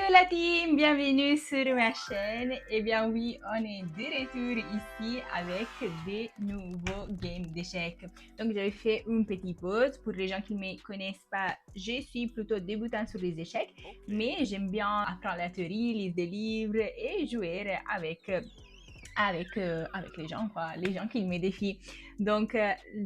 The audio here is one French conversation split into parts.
Hello la team, bienvenue sur ma chaîne. Eh bien oui, on est de retour ici avec des nouveaux games d'échecs. Donc j'avais fait une petite pause. Pour les gens qui ne me connaissent pas, je suis plutôt débutante sur les échecs, mais j'aime bien apprendre la théorie, lire des livres et jouer avec les gens, quoi, les gens qui me défient. Donc,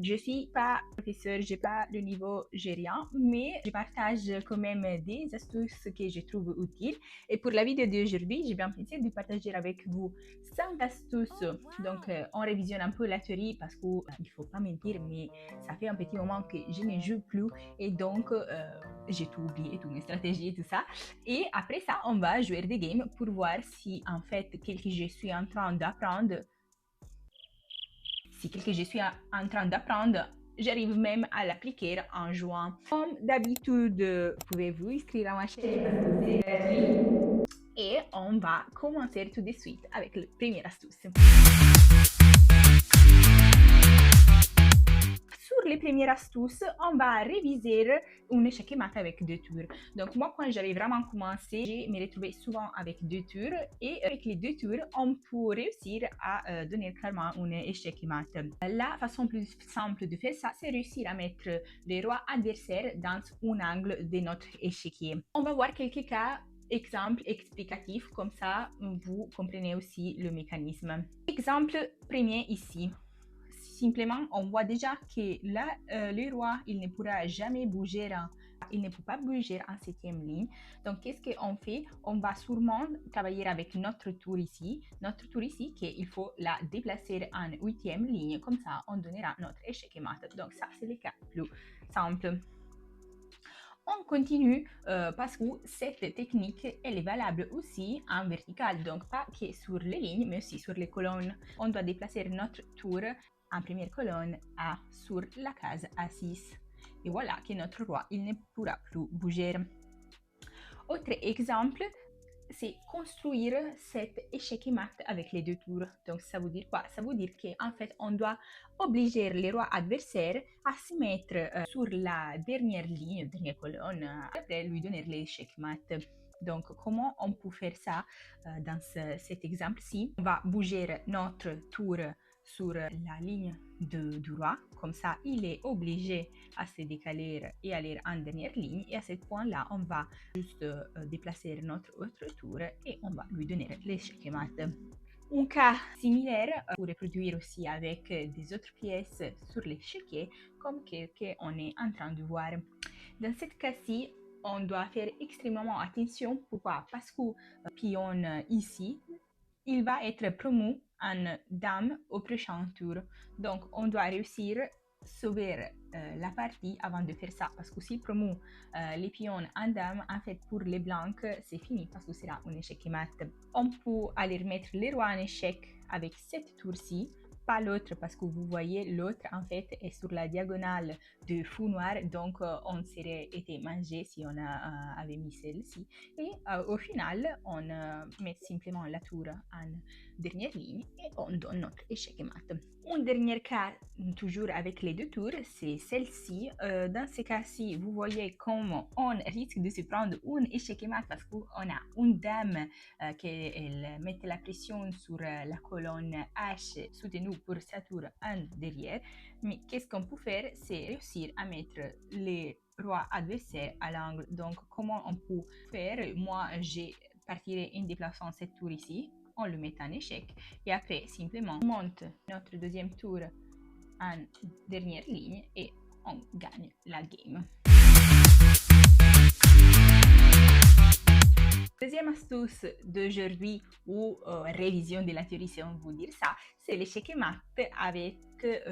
je suis pas professeur, j'ai pas le niveau, j'ai rien, mais je partage quand même des astuces que je trouve utiles. Et pour la vidéo d'aujourd'hui, j'ai bien pensé de partager avec vous 5 astuces. Donc, on révisionne un peu la théorie parce qu'il faut pas mentir, mais ça fait un petit moment que je ne joue plus et donc j'ai tout oublié, toutes mes stratégies et tout ça. Et après ça, on va jouer des games pour voir si en fait, quelque que je suis en train d'apprendre, j'arrive même à l'appliquer en jouant. Comme d'habitude, pouvez-vous inscrire à ma chaîne parce que c'est gratuit. Et on va commencer tout de suite avec la première astuce. Sur les premières astuces, on va réviser un échec et mat avec 2 tours. Donc moi, quand j'avais vraiment commencé, je me retrouvais souvent avec 2 tours et avec les 2 tours, on peut réussir à donner clairement un échec et mat. La façon plus simple de faire ça, c'est réussir à mettre les rois adversaires dans un angle de notre échiquier. On va voir quelques cas exemple explicatif, comme ça vous comprenez aussi le mécanisme. Exemple premier ici. Simplement, on voit déjà que là, le roi, il ne pourra jamais bouger, il ne peut pas bouger en 7e ligne. Donc, qu'est-ce qu'on fait? On va sûrement travailler avec notre tour ici. Notre tour ici, qu'il faut la déplacer en 8e ligne. Comme ça, on donnera notre échec et mat. Donc, ça, c'est le cas plus simple. On continue parce que cette technique elle est valable aussi en vertical, donc pas que sur les lignes, mais aussi sur les colonnes. On doit déplacer notre tour en première colonne sur la case A6. Et voilà que notre roi il ne pourra plus bouger. Autre exemple, c'est construire cet échec et mat avec les 2 tours. Donc ça veut dire quoi? Ça veut dire qu'en fait on doit obliger les rois adversaires à se mettre sur la dernière ligne, dernière colonne, après lui donner l'échec mat. Donc comment on peut faire ça dans cet exemple-ci? On va bouger notre tour sur la ligne du roi, comme ça il est obligé à se décaler et aller en dernière ligne, et à ce point-là on va juste déplacer notre autre tour et on va lui donner l'échec et mat. Un cas similaire pour reproduire aussi avec des autres pièces sur l'échiquier, comme qu'on est en train de voir. Dans ce cas-ci, on doit faire extrêmement attention. Pourquoi? Parce que le pion ici, il va être promu en dame au prochain tour. Donc, on doit réussir à sauver la partie avant de faire ça. Parce que s'il promeut les pions en dame, en fait, pour les blancs, c'est fini parce que ce sera un échec et mat. On peut aller mettre les rois en échec avec cette tour-ci, pas l'autre parce que vous voyez l'autre en fait est sur la diagonale de fou noir, donc on serait été mangé si on avait mis celle-ci, et au final on met simplement la tour en dernière ligne et on donne notre échec et mat. Un dernier cas toujours avec les 2 tours, c'est celle-ci. Dans ce cas-ci, vous voyez comment on risque de se prendre un échec et mat parce qu'on a une dame qui met la pression sur la colonne H soutenue pour sa tour en derrière. Mais qu'est-ce qu'on peut faire? C'est réussir à mettre les rois adversaires à l'angle. Donc, comment on peut faire? Moi, j'ai partiré en déplaçant cette tour ici. On le met en échec et après simplement on monte notre deuxième tour en dernière ligne et on gagne la game. Deuxième astuce d'aujourd'hui ou révision de la théorie si on veut dire ça, c'est l'échec et mat avec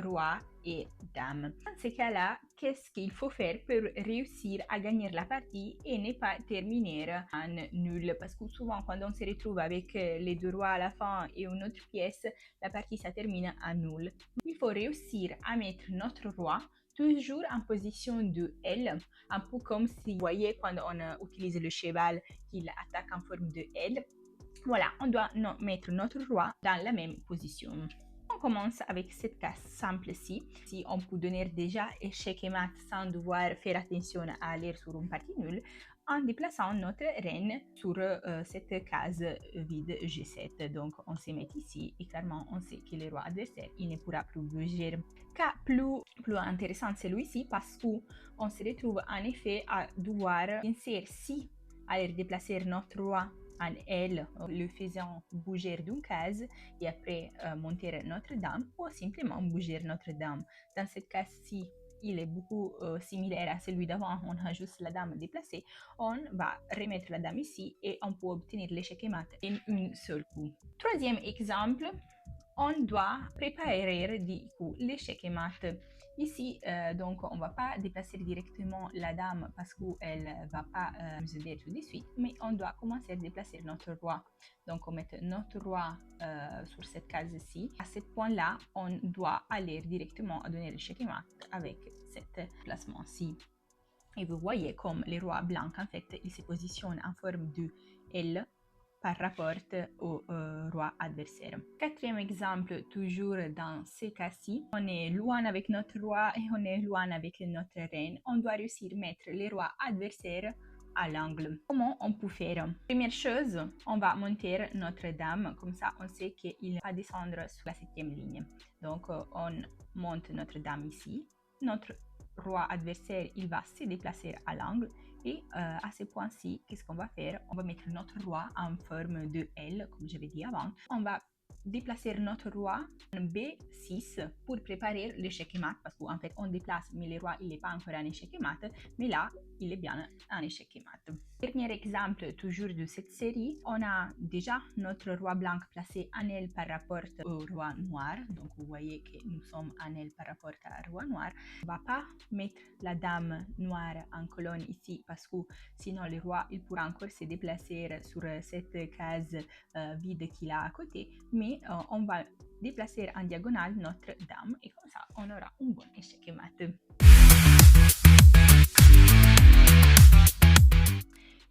roi et dame. Dans ce cas-là, qu'est-ce qu'il faut faire pour réussir à gagner la partie et ne pas terminer en nul? Parce que souvent quand on se retrouve avec les 2 rois à la fin et une autre pièce, la partie ça termine en nul. Il faut réussir à mettre notre roi toujours en position de L, un peu comme si vous voyez quand on utilise le cheval qu'il attaque en forme de L. Voilà, on doit mettre notre roi dans la même position. On commence avec cette case simple-ci. Si on peut donner déjà échec et mat sans devoir faire attention à aller sur une partie nulle, en déplaçant notre reine sur cette case vide G7. Donc on se met ici et clairement on sait que le roi adversaire il ne pourra plus bouger. Cas plus intéressant celui-ci parce qu'on se retrouve en effet à devoir penser si aller déplacer notre roi en L, le faisant bouger d'une case et après monter notre dame ou simplement bouger notre dame. Dans ce cas-ci, il est beaucoup similaire à celui d'avant, on a juste la dame déplacée, on va remettre la dame ici et on peut obtenir l'échec et mat en un seul coup. Troisième exemple, on doit préparer du coup l'échec et mat. Ici, donc, on ne va pas déplacer directement la dame parce qu'elle ne va pas nous aider tout de suite, mais on doit commencer à déplacer notre roi. Donc, on met notre roi sur cette case-ci. À ce point-là, on doit aller directement à donner le check mat avec ce placement-ci. Et vous voyez comme le roi blanc, en fait, il se positionne en forme de L par rapport au roi adversaire. Quatrième exemple, toujours dans ce cas-ci, on est loin avec notre roi et on est loin avec notre reine. On doit réussir à mettre le roi adversaire à l'angle. Comment on peut faire? Première chose, on va monter notre dame, comme ça on sait qu'il va descendre sur la 7e ligne. Donc on monte notre dame ici. Notre roi adversaire, il va se déplacer à l'angle. Et à ce point-ci, qu'est-ce qu'on va faire? On va mettre notre roi en forme de L, comme j'avais dit avant. On va déplacer notre roi en B6 pour préparer l'échec mat, parce qu'en fait, on déplace, mais le roi, il n'est pas encore en échec mat, mais là, il est bien en échec mat. Dernier exemple, toujours de cette série, on a déjà notre roi blanc placé en L par rapport au roi noir. Donc, vous voyez que nous sommes en L par rapport au roi noir. On ne va pas mettre la dame noire en colonne ici parce que sinon le roi, il pourra encore se déplacer sur cette case vide qu'il a à côté. Mais on va déplacer en diagonale notre dame et comme ça, on aura un bon échec mat.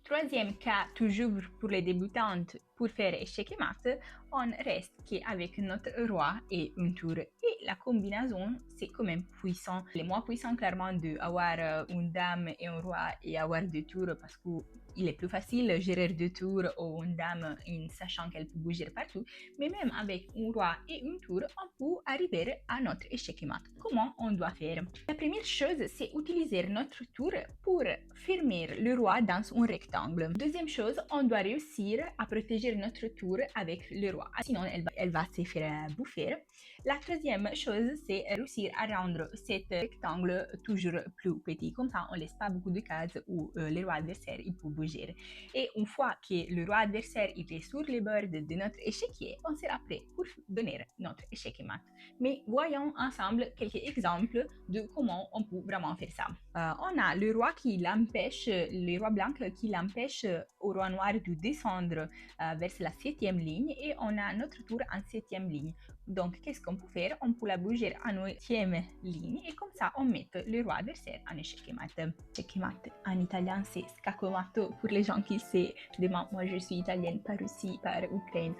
Troisième cas, toujours pour les débutantes, pour faire échec et mat, on reste qu'avec notre roi et une tour. Et la combinaison, c'est quand même puissant. Les moins puissants, clairement, d'avoir une dame et un roi et avoir deux tours parce qu'il est plus facile de gérer deux tours ou une dame en sachant qu'elle peut bouger partout. Mais même avec un roi et une tour, on peut arriver à notre échec et mat. Comment on doit faire? La première chose, c'est utiliser notre tour pour fermer le roi dans un rectangle. Deuxième chose, on doit réussir à protéger notre tour avec le roi, sinon elle va se faire bouffer. La troisième chose, c'est réussir à rendre cet rectangle toujours plus petit. Comme ça, on ne laisse pas beaucoup de cases où le roi adversaire il peut bouger. Et une fois que le roi adversaire il est sur les bords de notre échiquier, on sera prêt pour donner notre échec mat. Mais voyons ensemble quelques exemples de comment on peut vraiment faire ça. On a le roi qui l'empêche, le roi blanc qui l'empêche au roi noir de descendre vers la 7e ligne et on a notre tour en 7e ligne. Donc, qu'est-ce qu'on peut faire? On peut la bouger en 8e ligne et comme ça, on met le roi adversaire en échec mat. Échec mat en italien, c'est scaccomatto pour les gens qui se demandent. Moi, je suis italienne par Russie, par Ukraine.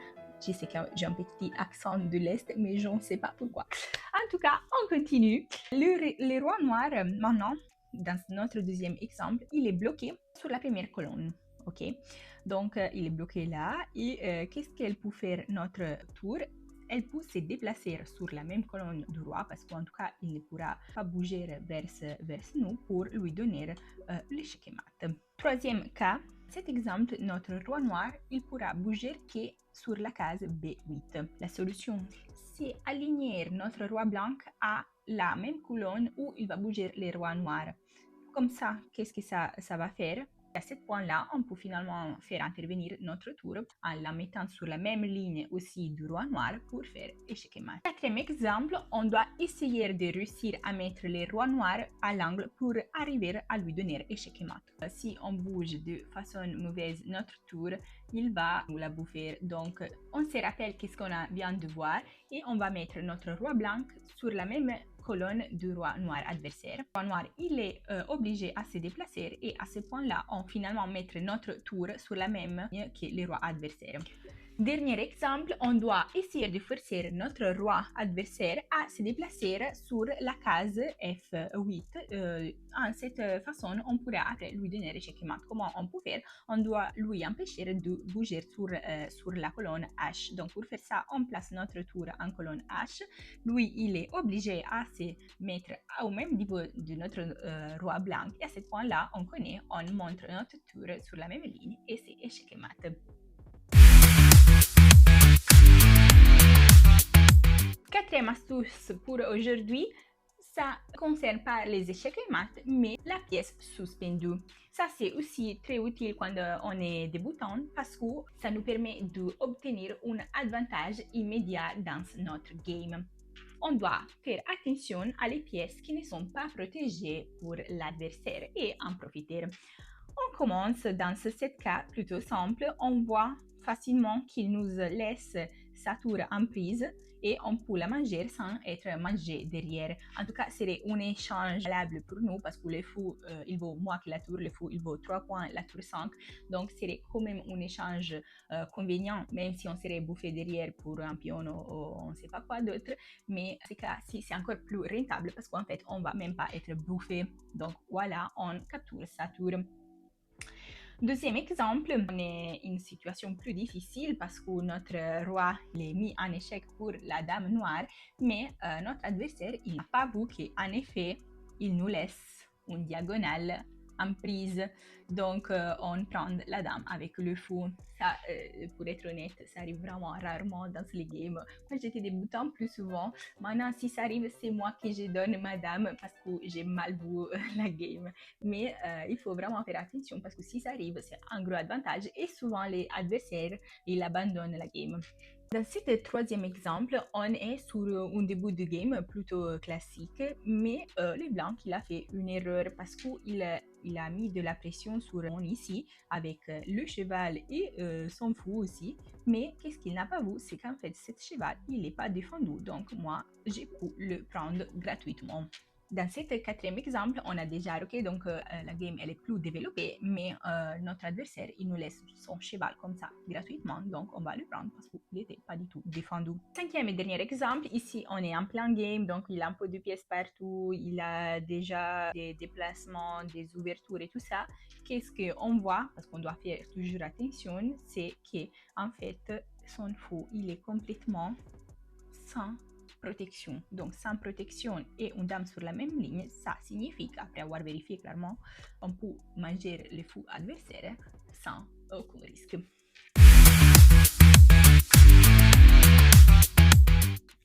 Je sais que j'ai un petit accent de l'Est, mais je ne sais pas pourquoi. En tout cas, on continue. Le roi noir, maintenant, dans notre deuxième exemple, il est bloqué sur la première colonne. Ok, donc il est bloqué là. Et qu'est-ce qu'elle peut faire notre tour? Elle peut se déplacer sur la même colonne du roi parce qu'en tout cas, il ne pourra pas bouger vers nous pour lui donner l'échec mat. Troisième cas, cet exemple, notre roi noir, il pourra bouger que sur la case B8. La solution, c'est aligner notre roi blanc à la même colonne où il va bouger le roi noir. Comme ça, qu'est-ce que ça va faire? À ce point-là, on peut finalement faire intervenir notre tour en la mettant sur la même ligne aussi du roi noir pour faire échec mat. Quatrième exemple, on doit essayer de réussir à mettre le roi noir à l'angle pour arriver à lui donner échec mat. Si on bouge de façon mauvaise notre tour, il va nous la bouffer. Donc, on se rappelle qu'est-ce qu'on vient de voir et on va mettre notre roi blanc sur la même colonne du roi noir adversaire. Le roi noir, il est obligé à se déplacer et à ce point-là, on finalement mettre notre tour sur la même ligne que le roi adversaire. Dernier exemple, on doit essayer de forcer notre roi adversaire à se déplacer sur la case F8. En cette façon, on pourra après lui donner le checkmate. Comment on peut faire? On doit lui empêcher de bouger sur la colonne H. Donc pour faire ça, on place notre tour en colonne H. Lui, il est obligé à se mettre au même niveau de notre roi blanc. Et à ce point-là, on connaît, on montre notre tour sur la même ligne et c'est checkmate. Quatrième astuce pour aujourd'hui, ça ne concerne pas les échecs et maths, mais la pièce suspendue. Ça, c'est aussi très utile quand on est débutant parce que ça nous permet d'obtenir un avantage immédiat dans notre game. On doit faire attention à les pièces qui ne sont pas protégées pour l'adversaire et en profiter. On commence dans ce cas plutôt simple. On voit facilement qu'il nous laisse sa tour en prise et on peut la manger sans être mangé derrière. En tout cas, c'est un échange valable pour nous parce que le fou, il vaut moins que la tour, le fou, il vaut 3 points, la tour 5. Donc, c'est quand même un échange convenient, même si on serait bouffé derrière pour un pion ou on ne sait pas quoi d'autre. Mais dans ce cas-ci, c'est encore plus rentable parce qu'en fait, on ne va même pas être bouffé. Donc, voilà, on capture sa tour. Deuxième exemple, on est une situation plus difficile parce que notre roi est mis en échec pour la dame noire, mais notre adversaire, il n'a pas vu qu'en effet, il nous laisse une diagonale en prise. Donc, on prend la dame avec le fou. Ça, pour être honnête, ça arrive vraiment rarement dans les games. Quand j'étais débutant, plus souvent. Maintenant, si ça arrive, c'est moi qui je donne ma dame parce que j'ai mal vu la game. Mais il faut vraiment faire attention parce que si ça arrive, c'est un gros avantage et souvent les adversaires, ils abandonnent la game. Dans ce troisième exemple, on est sur un début de game plutôt classique, mais le blanc il a fait une erreur parce qu'il a mis de la pression sur mon ici avec le cheval et son fou aussi. Mais qu'est-ce qu'il n'a pas vu, c'est qu'en fait, ce cheval, il n'est pas défendu. Donc moi, j'ai pu le prendre gratuitement. Dans ce quatrième exemple, on a déjà roqué, donc la game elle est plus développée, mais notre adversaire il nous laisse son cheval comme ça gratuitement, donc on va le prendre parce qu'il n'était pas du tout défendu. Cinquième et dernier exemple, ici on est en plein game, donc il a un peu de pièces partout, il a déjà des déplacements, des ouvertures et tout ça. Qu'est-ce qu'on voit, parce qu'on doit faire toujours attention, c'est que en fait son fou il est complètement sans protection. Donc sans protection et une dame sur la même ligne, ça signifie qu'après avoir vérifié clairement, on peut manger le fou adversaire sans aucun risque.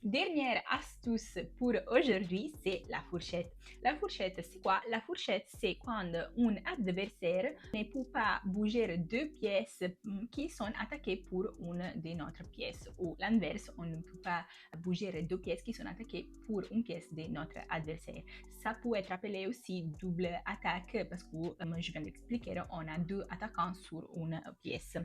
Dernière astuce pour aujourd'hui, c'est la fourchette. La fourchette, c'est quoi? La fourchette, c'est quand un adversaire ne peut pas bouger deux pièces qui sont attaquées pour une de notre pièces. Ou l'inverse, on ne peut pas bouger deux pièces qui sont attaquées pour une pièce de notre adversaire. Ça peut être appelé aussi double attaque parce que, comme je viens d'expliquer, on a deux attaquants sur une pièce.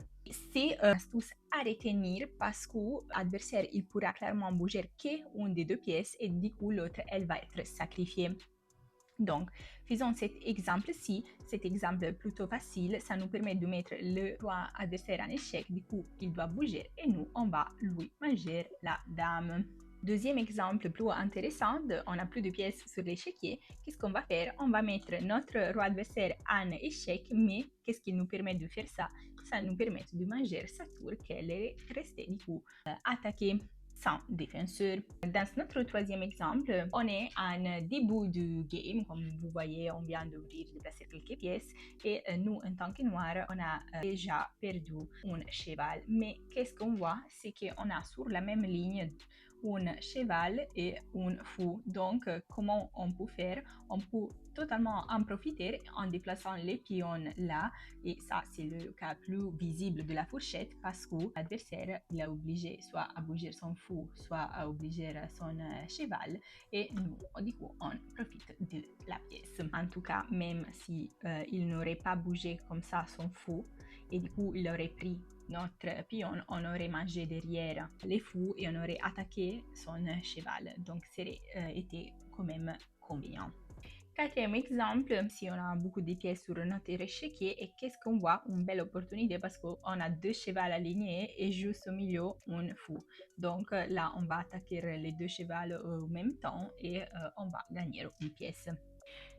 C'est une astuce à retenir parce que l'adversaire il pourra clairement bouger qu'une des deux pièces et du coup l'autre elle va être sacrifiée. Donc, faisons cet exemple-ci, cet exemple plutôt facile, ça nous permet de mettre le roi adversaire en échec, du coup il doit bouger et nous on va lui manger la dame. Deuxième exemple plus intéressant, on n'a plus de pièces sur l'échiquier. Qu'est-ce qu'on va faire? On va mettre notre roi adversaire en échec, mais qu'est-ce qui nous permet de faire ça? Ça nous permet de manger sa tour qu'elle est restée du coup attaquée sans défenseur. Dans notre troisième exemple, on est en début du game. Comme vous voyez, on vient d'ouvrir, de placer quelques pièces et nous, en tant que noirs, on a déjà perdu un cheval. Mais qu'est-ce qu'on voit? C'est qu'on a sur la même ligne un cheval et un fou. Donc, comment on peut faire? On peut totalement en profiter en déplaçant les pions là. Et ça, c'est le cas plus visible de la fourchette parce que l'adversaire, il a obligé soit à bouger son fou, soit à obliger son cheval. Et nous, du coup, on profite de la pièce. En tout cas, même si il n'aurait pas bougé comme ça son fou, et du coup, il aurait pris notre pion, on aurait mangé derrière les fous et on aurait attaqué son cheval. Donc, ça aurait été quand même convenient. Quatrième exemple, si on a beaucoup de pièces sur notre échiquier, et qu'est-ce qu'on voit? Une belle opportunité parce qu'on a deux chevaux alignés et juste au milieu, un fou. Donc là, on va attaquer les deux chevaux au même temps et on va gagner une pièce.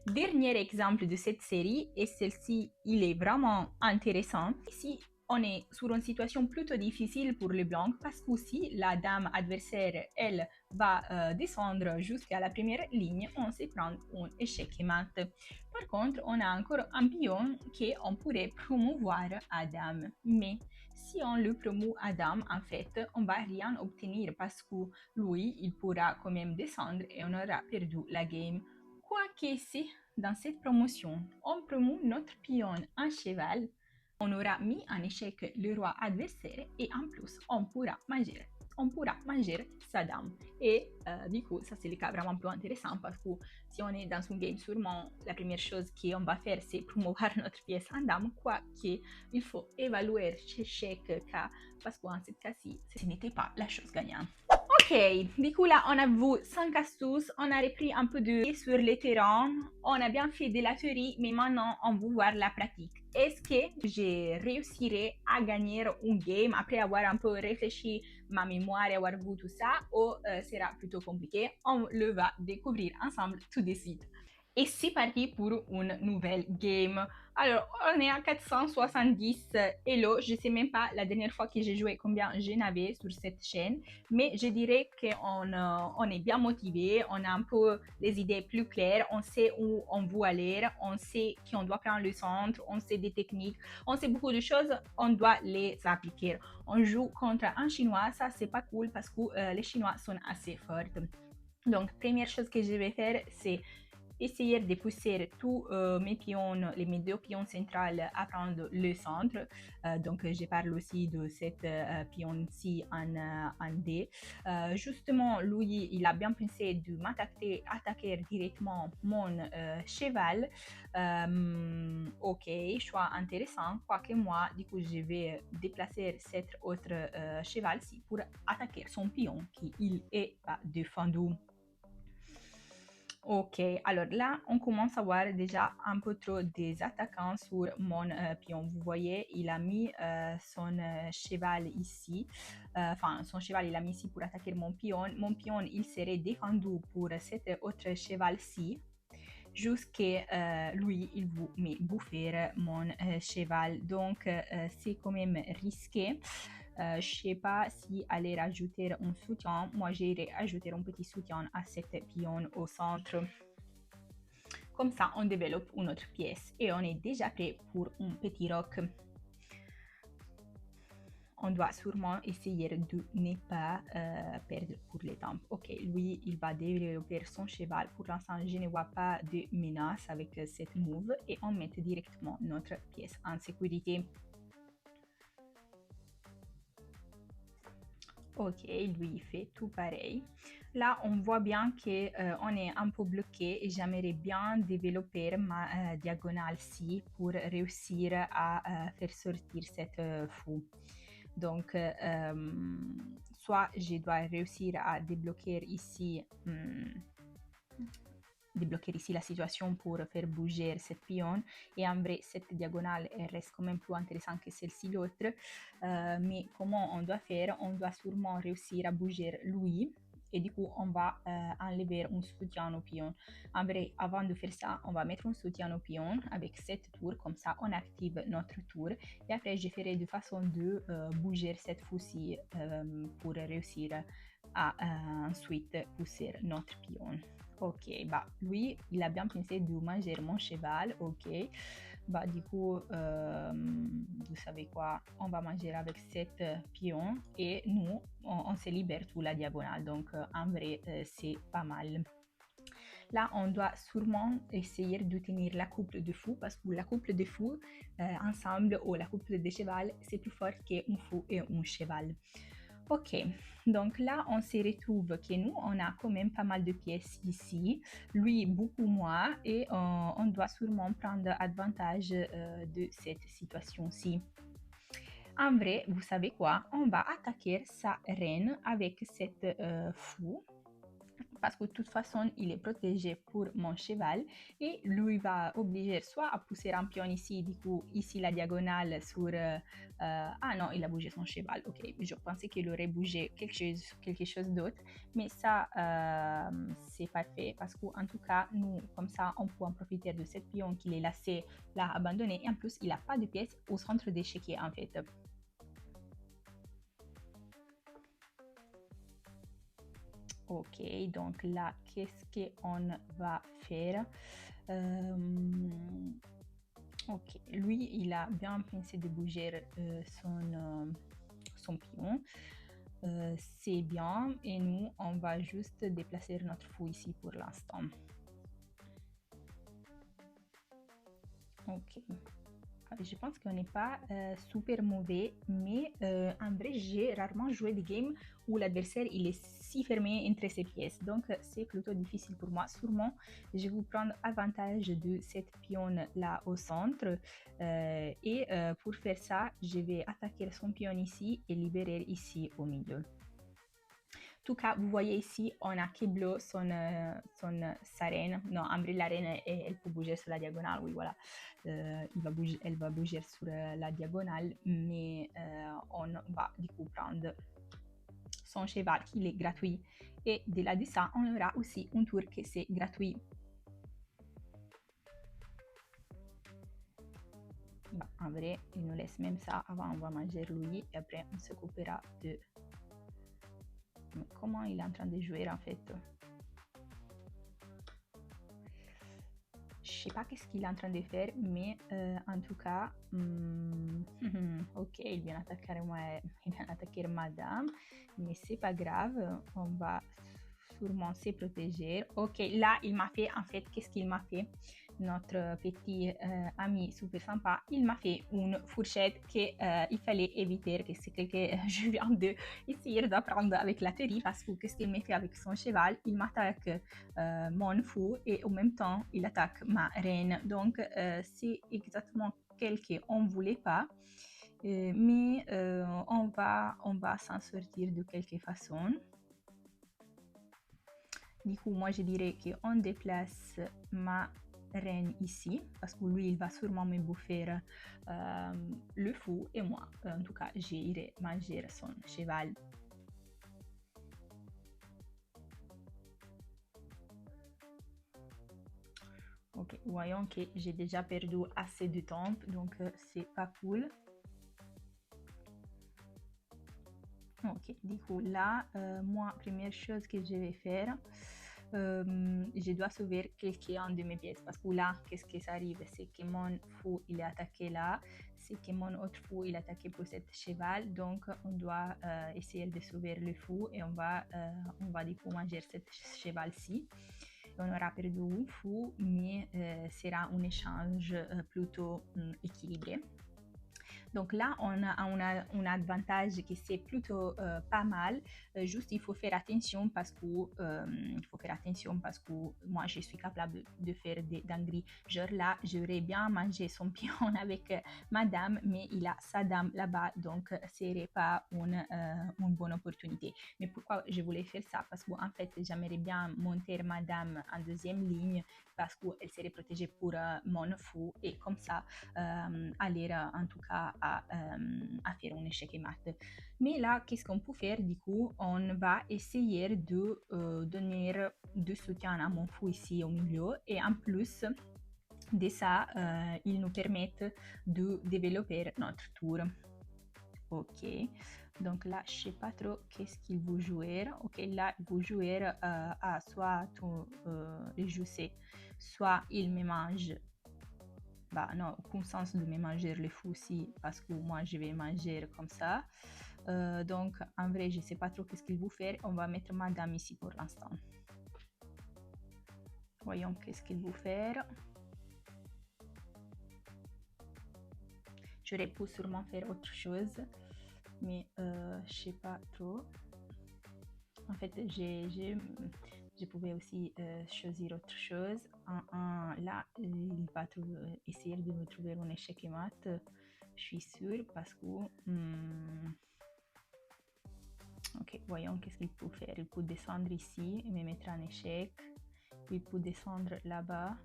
Dernier exemple de cette série, et celle-ci, il est vraiment intéressant. Ici, on est sur une situation plutôt difficile pour les blancs parce qu'aussi la dame adversaire, elle va descendre jusqu'à la première ligne, on se prend un échec et mat. Par contre, on a encore un pion qu'on pourrait promouvoir à dame, mais si on le promeut à dame, en fait, on va rien obtenir parce que lui, il pourra quand même descendre et on aura perdu la game. Quoique ici, dans cette promotion, on promeut notre pion en cheval, on aura mis en échec le roi adversaire et en plus, on pourra manger sa dame. Et du coup, ça c'est le cas vraiment plus intéressant parce que si on est dans une game, sûrement la première chose qu'on va faire c'est promouvoir notre pièce en dame, quoique il faut évaluer chaque cas parce qu'en ce cas-ci, ce n'était pas la chose gagnante. Ok, du coup là on a vu 5 astuces, on a repris un peu de sur le terrain, on a bien fait de la théorie, mais maintenant on va voir la pratique. Est-ce que je réussirai à gagner un game après avoir un peu réfléchi ma mémoire et avoir vu tout ça, ou sera plutôt compliqué? On le va découvrir ensemble tout de suite. Et c'est parti pour une nouvelle game. Alors, on est à 470 hello. Je ne sais même pas la dernière fois que j'ai joué combien j'en avais sur cette chaîne, mais je dirais qu'on est bien motivé, on a un peu les idées plus claires, on sait où on veut aller, on sait qu'on doit prendre le centre, on sait des techniques, on sait beaucoup de choses, on doit les appliquer. On joue contre un Chinois, ça c'est pas cool parce que les Chinois sont assez forts. Donc, première chose que je vais faire, c'est essayer de pousser tous mes deux pions centrales à prendre le centre. Donc, je parle aussi de cette pion-ci en D. Justement, lui, il a bien pensé de attaquer directement mon cheval. Ok, choix intéressant. Quoique moi, du coup, je vais déplacer cet autre cheval-ci pour attaquer son pion qui, il est pas défendu. Ok, alors là, on commence à voir déjà un peu trop des attaquants sur mon pion. Vous voyez, il a mis son cheval ici. Enfin, son cheval, il a mis ici pour attaquer mon pion. Mon pion, il serait défendu pour cet autre cheval-ci. Jusqu'à lui, il veut bouffer mon cheval. Donc, c'est quand même risqué. Je ne sais pas si aller rajouter un soutien. Moi, j'irai ajouter un petit soutien à cette pion au centre. Comme ça, on développe une autre pièce et on est déjà prêt pour un petit roc. On doit sûrement essayer de ne pas perdre pour les temps. Ok, lui, il va développer son cheval. Pour l'instant, je ne vois pas de menace avec cette move et on met directement notre pièce en sécurité. Ok, lui il fait tout pareil. Là, on voit bien qu'on est un peu bloqué et j'aimerais bien développer ma diagonale-ci pour réussir à faire sortir cette fou. Donc, soit je dois réussir à débloquer ici la situation pour faire bouger cette pion et en vrai cette diagonale elle reste quand même plus intéressante que celle-ci l'autre, mais comment on doit faire? On doit sûrement réussir à bouger lui et du coup on va enlever un soutien au pion. En vrai, avant de faire ça, on va mettre un soutien au pion avec cette tour, comme ça on active notre tour et après je ferai de façon de bouger cette fois-ci pour réussir à ensuite pousser notre pion. Ok, bah lui, il a bien pensé de manger mon cheval, ok. Bah du coup, vous savez quoi, on va manger avec cette pion et nous, on se libère tout la diagonale. Donc en vrai, c'est pas mal. Là, on doit sûrement essayer de tenir la couple de fou parce que la couple de fou ensemble ou la couple de cheval, c'est plus fort qu'un fou et un cheval. Ok, donc là, on se retrouve que nous, on a quand même pas mal de pièces ici, lui beaucoup moins, et on doit sûrement prendre avantage de cette situation-ci. En vrai, vous savez quoi? On va attaquer sa reine avec cette fou. parce que de toute façon, il est protégé pour mon cheval et lui va obliger soit à pousser un pion ici, du coup, ici la diagonale sur... ah non, il a bougé son cheval, ok, je pensais qu'il aurait bougé quelque chose d'autre, mais ça, c'est parfait parce qu'en tout cas, nous, comme ça, on peut en profiter de cette pion qu'il est laissé là abandonné et en plus, il n'a pas de pièces au centre d'échiquier en fait. Ok, donc là, qu'est-ce qu'on va faire? Ok, lui, il a bien pensé de bouger son pion. C'est bien, et nous, on va juste déplacer notre fou ici pour l'instant. Ok. Je pense qu'on n'est pas super mauvais, mais en vrai, j'ai rarement joué des games où l'adversaire il est si fermé entre ses pièces. Donc, c'est plutôt difficile pour moi. Sûrement, je vais vous prendre avantage de cette pionne là au centre. Pour faire ça, je vais attaquer son pion ici et libérer ici au milieu. En tout cas, vous voyez ici, on a Keblo, sa reine. Non, Ambry, la reine, elle peut bouger sur la diagonale, oui, voilà. Elle va bouger sur la diagonale, mais on va du coup prendre son cheval qui est gratuit. Et de là de ça, on aura aussi un tour qui c'est gratuit. Bah, en vrai, il nous laisse même ça. Avant, on va manger lui et après, on se coupera de... Mais comment il est en train de jouer en fait? Je sais pas qu'est-ce qu'il est en train de faire, mais en tout cas, ok, il vient attaquer madame, mais c'est pas grave, on va sûrement se protéger. Ok, là, il m'a fait, en fait, qu'est-ce qu'il m'a fait? Notre petit ami super sympa, il m'a fait une fourchette qu'il fallait éviter, que c'est ce que je viens d'essayer d'apprendre avec la théorie, parce que qu'est-ce qu'il m'a fait avec son cheval? Il m'attaque mon fou et en même temps, il attaque ma reine. Donc, c'est exactement quel qu'on ne voulait pas. Mais on va s'en sortir de quelque façon. Du coup, moi, je dirais qu'on déplace ma reine ici, parce que lui, il va sûrement me bouffer le fou, et moi, en tout cas, j'irai manger son cheval. Ok, voyons que j'ai déjà perdu assez de temps, donc c'est pas cool. Ok, du coup là, moi, première chose que je vais faire, je dois sauver quelqu'un de mes pièces parce que là, qu'est-ce qui s'arrive? C'est que mon fou, il est attaqué là, c'est que mon autre fou, il est attaqué pour cet cheval, donc on doit essayer de sauver le fou et on va du coup manger ce cheval-ci. On aura perdu un fou, mais sera un échange plutôt équilibré. Donc là, on a un avantage qui c'est plutôt pas mal. Juste, il faut faire attention parce que moi, je suis capable de faire des dingueries. Genre là, j'aurais bien mangé son pion avec madame, mais il a sa dame là-bas, donc ce serait pas une bonne opportunité. Mais pourquoi je voulais faire ça? Parce qu'en fait, j'aimerais bien monter madame en deuxième ligne parce qu'elle serait protégée pour mon fou et comme ça, aller en tout cas à faire un échec et mat. Mais là, qu'est-ce qu'on peut faire? Du coup, on va essayer de donner du soutien à mon fou ici au milieu et en plus de ça, ils nous permettent de développer notre tour. Ok, donc là, je sais pas trop qu'est-ce qu'il veut jouer. Ok, là, il veut jouer à soit je sais, soit il me mange. Bah non, aucun sens de me manger le fou aussi parce que moi je vais manger comme ça. Donc en vrai, je sais pas trop qu'est-ce qu'il veut faire. On va mettre madame ici pour l'instant. Voyons qu'est-ce qu'il veut faire. J'aurais pu sûrement faire autre chose, mais je sais pas trop. En fait, je pouvais aussi choisir autre chose. Là, il va essayer de me trouver un échec et mat, je suis sûre, parce que... Ok, voyons qu'est-ce qu'il peut faire. Il peut descendre ici et me mettre en échec. Il peut descendre là-bas.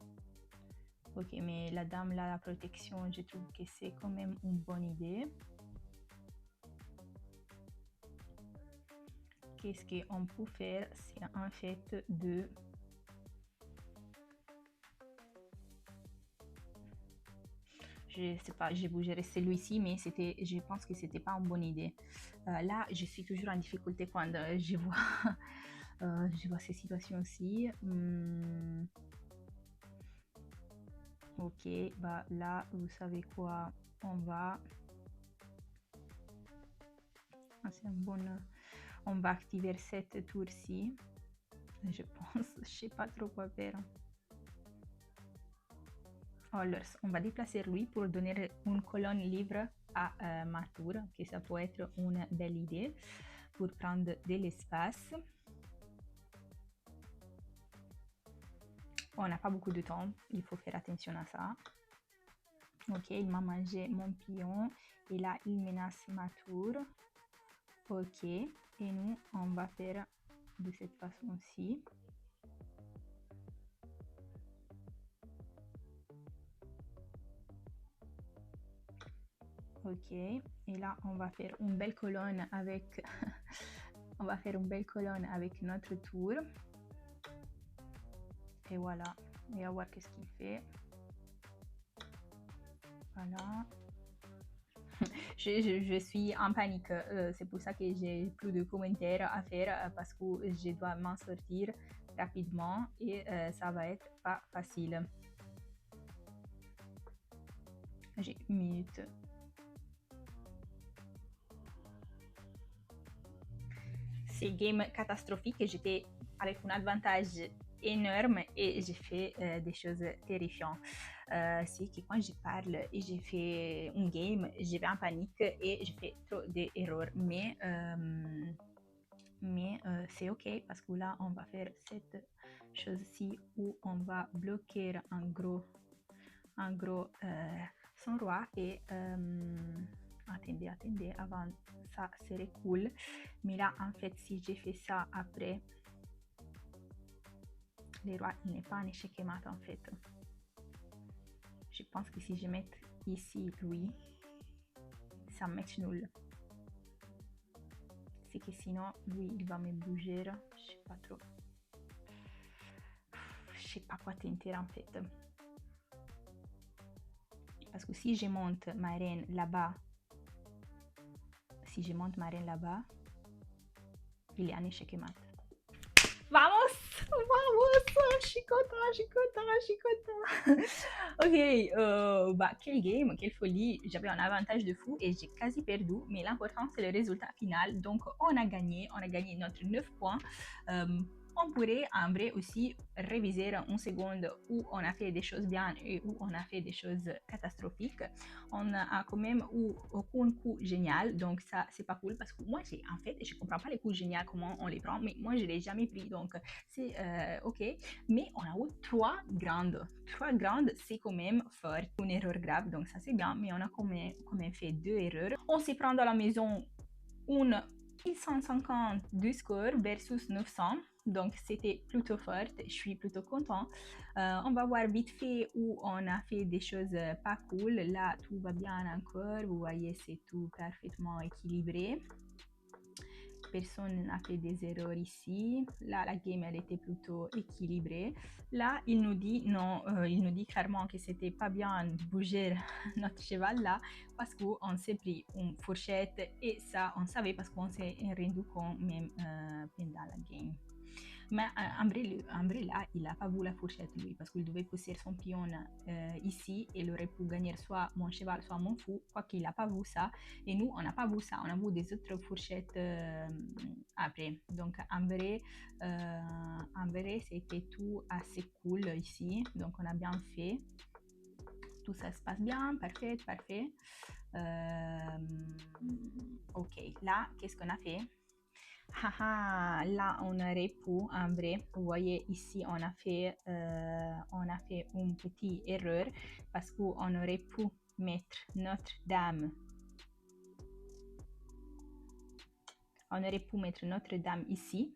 Ok, mais la dame là, la protection, je trouve que c'est quand même une bonne idée. Qu'est-ce qu'on peut faire? C'est en fait de... Je sais pas, j'ai bougé celui-ci, mais je pense que c'était pas une bonne idée. Là, je suis toujours en difficulté quand je vois ces situations-ci. Ok, bah là, vous savez quoi? On va... C'est un bon... On va activer cette tour-ci. Je pense, je sais pas trop quoi faire. Alors, on va déplacer lui pour donner une colonne libre à ma tour, que ça peut être une belle idée pour prendre de l'espace. On n'a pas beaucoup de temps, il faut faire attention à ça. Ok, il m'a mangé mon pion et là il menace ma tour. Ok, et nous on va faire de cette façon-ci. Ok, et là on va faire une belle colonne avec on va faire une belle colonne avec notre tour. Et voilà, et à voir qu'est-ce qu'il fait. Voilà. Je suis en panique, c'est pour ça que j'ai plus de commentaires à faire parce que je dois m'en sortir rapidement et ça va être pas facile. J'ai une minute. C'est game catastrophique, j'étais avec un avantage énorme et j'ai fait des choses terrifiantes. C'est que quand je parle et j'ai fait un game, je vais en panique et je fais trop d'erreurs. Mais c'est ok parce que là, on va faire cette chose-ci où on va bloquer en gros son roi et attendez, avant ça serait cool. Mais là, en fait, si j'ai fait ça après, le roi, il n'est pas en échec et mat en fait. Je pense que si je mets ici lui, ça me met nul. C'est que sinon, lui, il va me bouger. Je sais pas trop. Je sais pas quoi tenter en fait. Parce que si je monte ma reine là-bas, il est en échec et mat. Vamos! Je suis content. Ok, bah quel game, quelle folie. J'avais un avantage de fou et j'ai quasi perdu, mais l'important c'est le résultat final. Donc on a gagné notre 9 points. On pourrait en vrai aussi réviser une seconde où on a fait des choses bien et où on a fait des choses catastrophiques. On a quand même eu aucun coup génial, donc ça c'est pas cool parce que moi en fait je comprends pas les coups géniaux comment on les prend, mais moi je l'ai jamais pris, donc c'est ok. Mais on a eu trois grandes, c'est quand même fort, une erreur grave, donc ça c'est bien, mais on a quand même fait deux erreurs. On s'est pris à la maison une 650 de score versus 900. Donc c'était plutôt fort, je suis plutôt content. On va voir vite fait où on a fait des choses pas cool. Là tout va bien encore, vous voyez c'est tout parfaitement équilibré. Personne n'a fait des erreurs ici. Là, la game, elle était plutôt équilibrée. Là, il nous dit non, il nous dit clairement que c'était pas bien de bouger notre cheval là parce qu'on s'est pris une fourchette et ça, on savait parce qu'on s'est rendu compte même pendant la game. Mais Ambré là, il n'a pas vu la fourchette lui parce qu'il devait pousser son pion ici et il aurait pu gagner soit mon cheval, soit mon fou, quoi qu'il n'a pas vu ça. Et nous, on n'a pas vu ça, on a vu des autres fourchettes après. Donc Ambré, c'était tout assez cool ici, donc on a bien fait. Tout ça se passe bien, parfait. Ok, là, qu'est-ce qu'on a fait? Là on aurait pu en vrai, vous voyez ici on a fait une petite erreur parce qu'on aurait pu mettre notre dame On aurait pu mettre Notre-Dame ici.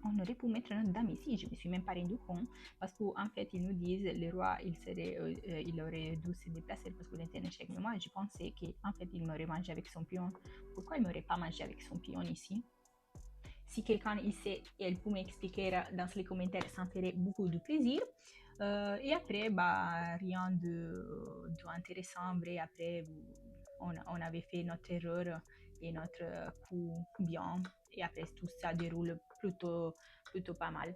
On aurait pu mettre Notre-Dame ici, je me suis même pas rendu compte, parce qu'en fait, ils nous disent, le roi, il aurait dû se déplacer parce qu'il était en échec. Mais moi, je pensais qu'en fait, il m'aurait mangé avec son pion. Pourquoi il m'aurait pas mangé avec son pion ici? Si quelqu'un il sait, elle peut m'expliquer dans les commentaires, ça me ferait beaucoup de plaisir. Et après, bah, rien d'intéressant. Après, on avait fait notre erreur et notre coup bien. Et après, tout ça déroule plutôt pas mal.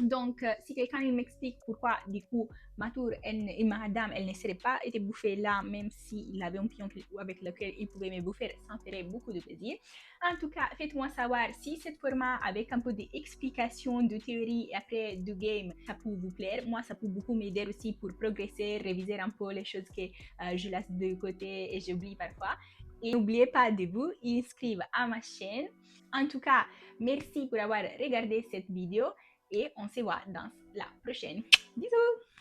Donc, si quelqu'un il m'explique pourquoi, du coup, ma tour et ma dame, elle ne serait pas été bouffée là, même s'il avait un pion avec lequel il pouvait me bouffer, ça me ferait beaucoup de plaisir. En tout cas, faites-moi savoir si ce format avec un peu d'explication, de théorie et après de game, ça peut vous plaire. Moi, ça peut beaucoup m'aider aussi pour progresser, réviser un peu les choses que je laisse de côté et j'oublie parfois. Et n'oubliez pas de vous inscrire à ma chaîne. En tout cas, merci pour avoir regardé cette vidéo et on se voit dans la prochaine. Bisous!